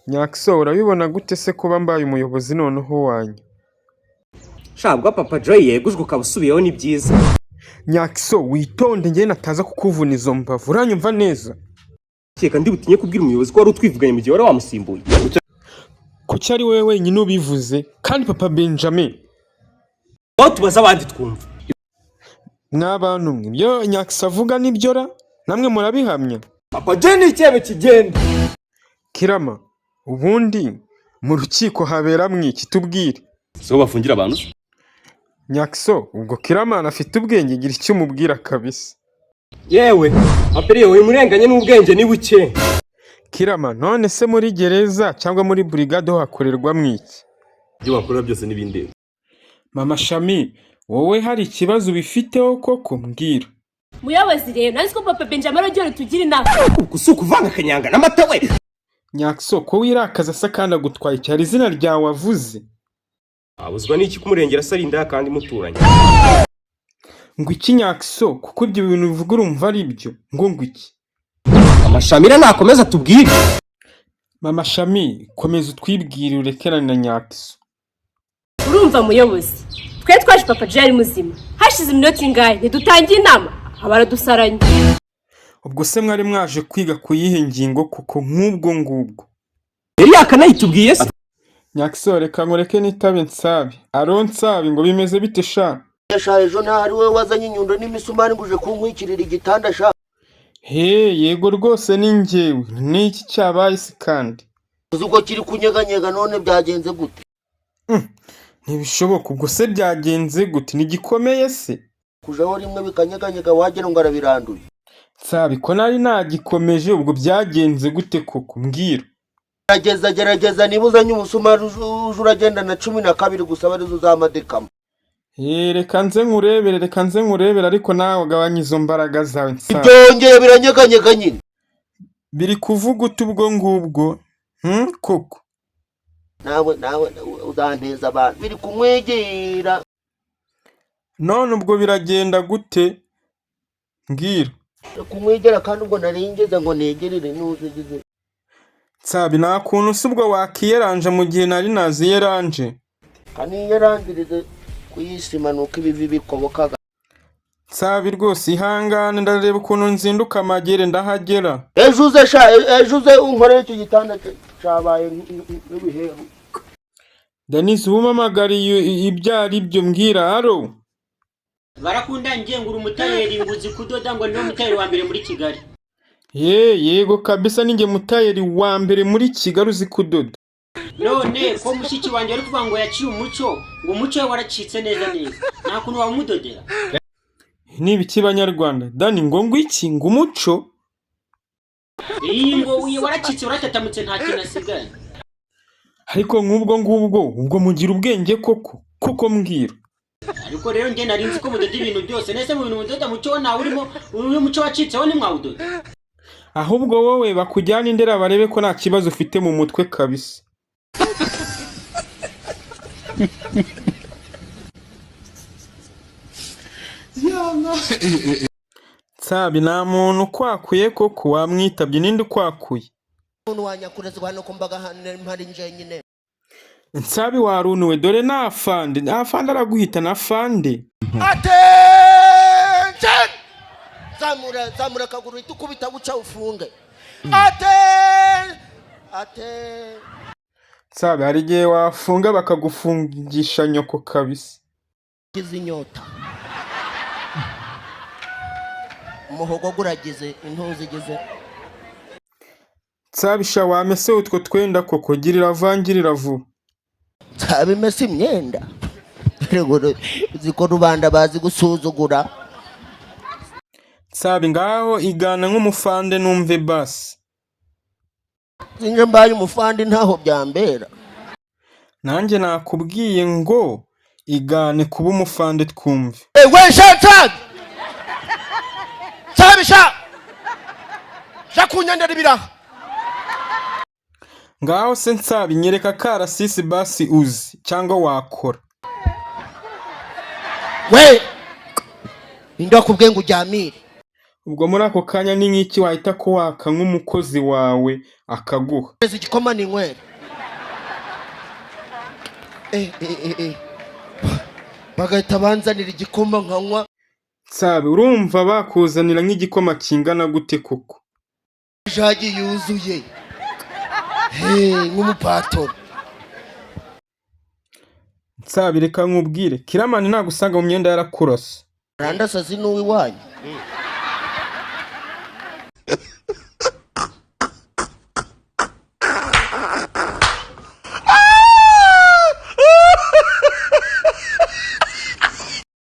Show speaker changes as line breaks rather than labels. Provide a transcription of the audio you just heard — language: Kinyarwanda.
Nyaxo urabibona gute se kuba mbaye umuyobozi noneho wanyu?
Shabwa papa Joy yegujwe ukabusubiyeho ni byiza.
Nyaxo witonde njye nataza kukuvuna izo mbavu uranyumva neza.
Keka ndi butinye kubwira umuyobozi ko wari utwivuganye mu gihe wari wamusimbuye.
Kuki ari wewe wenyine ubivuze kandi papa Benjamin?
Aho tubaza abandi twumva.
N'abantu mwe byo Nyaxo avuga nibyo ra namwe murabihamya.
Papa Joy ni icyebe kigenda.
Kirama ubundi mu rukiko habera mwiki tubwire.
So bafungira abantu?
Nyaxo ubwo Kiramana afite ubwenge gira icyo umubwira kabisa.
Yewe aperiye we murenganye n'ubwenge ni buke.
Kirama none se muri gereza cyangwa muri brigade hakorerwa mwiki?
Byo bakora byose nibinde.
Mama Shami wowe hari ikibazo bifiteho koko mbwira.
Muyobozi rero nazi ko papa Benjamin rogero tugira inama.
Kusuka uvanga kanyanga n'amata we.
Nyaxo ko wirakaza se kandi agutwaye cyari izina ryawe wavuze.
Abuzwa n'iki kumurengera sarinda kandi muturanye.
Ngo iki Nyaxo kuko ibyo bintu bivuga urumva ari byo ngo iki?
Amashamira nakomeza tubwire.
Mama Shami komeza utwibwire urekerane na Nyaxo.
Urumva muyobozi twe twaje papa Joy muzima hashize iminota ingahe ntidutangiye inama abaradusaranye.
Ubwo se mwari mwaje kwiga kuyihe ngingo kuko nk'ubwo ngubwo?
Yari yakanayitubwiye se.
Nyaxo reka ngoreke nitabe nsabi. Nsabi ngo bimeze bite sha?
Ejo ntari we wazanye inyundo n'imisumari nguje kunkwikirira igitanda sha.
Yego rwose ni njyewe. Niki cyabaye se kandi?
Uzuko kiri kunyeganyega none byagenze gute?
Ntibishoboka ubwo se byagenze gute nigikomeye se?
Kujaho rimwe bikanyeganyega wagira ngo arabiranduye.
Nsabi ko nari nagikomeje ubwo byagenze gute koko mbwira.
Gerageza niba uzanye umusumari uragenda na 12 gusa barizo zamadekamo.
Reka nze nkurebere ariko nawe gabanya izo mbaraga zawe Nsabi.
Byongeye biranyeganyega nyine.
Biri kuvuga utubwo ngubwo koko.
Nawe uzanteza abantu biri kumwegera.
None ubwo biragenda gute? Mbwira.
Kumwegera kandi ubwo naringeze ngo negerere nuzigize.
Nsabi nta kuntu se ubwo wakiyeranje mu gihe nari naziyeranje.
Kandi yerangirize kuyisima nuko ibivi bikobokaga.
Nsabi rwose ihangane ndareba ukuntu nzinduka amagere ndahagera.
Ejuze unkoreye icyo gitanda cyabaye nk'ibiheru.
Danizzo umamagariye ibyari byo mbwira haro.
Barakunda ngengura umutayeri nguzi kudoda ngo niwe mutayeri wa mbere muri Kigali.
Yego kabisa ninge mutayeri wa mbere muri Kigali uzi kudoda.
None ko mushiki wanjye ari kuvuga ngo yaciye umuco ngo umuco we waracitse neza. Nta kuntu wamudodera.
Nibi kibanyarwanda Dani ngo iki ngo umuco?
Ngo uye waracitse uratatamutse nta kintu asigaye.
Ariko nk'ubwo ubwo mugira ubwenge koko mbwira.
Ariko rero nge narinzi ko mudoda ibintu byose nese mu bintu mudoda muco nawe urimo umuco wacitseho ni mwawudoda.
Ahubwo wowe bakujyana indera barebe ko nta kibazo ufite mu mutwe kabisa. Nsabi nta muntu kwakuye koko wamwitabye ninde kwakuye?
Umuntu wanyakurezwa hano kumbaga mpari nje nyine.
Nsabi warunuwe dore nafande araguhita nafande.
Attention! Zamura kaguru itukubita guca ufunge.
Nsabi hari igihe wafunga bakagufungisha nyoko kabisa.
Kizinyota. Umuhogo guragize intuzi gize.
Nsabi sha wamese utwo twenda koko girira vangirira vuba.
Nsabi mese imyenda. Rego ziko rubanda bazi gusuzugura.
Nsabi ngaho igana nk'umufande numve basi.
Zinje mbaye umufande ntaho byambera.
Nanjye nakubwiye ngo igane kuba umufande twumve.
We shantag! Sabisha! Jakunyandera ibiraha.
Ngaho se Nsabi nyereka karasisi basi uzi cyangwa wakora.
We! Indakubwiye ngo ujyamire.
ubwo muri ako kanya ni nk'iki wahita ko waka nk'umukozi wawe akaguha?
igikoma ni inywera. Bagahita banzanira igikoma nkanywa.
Nsabi, urumva bakuzanira nk'igikoma kingana gute koko?
Jagi yuzuye. Nk'umupatoro.
Nsabi, reka nkubwire, Kiramani nagusanga mu myenda yarakurose.
Randasazi n'uwiwanyu.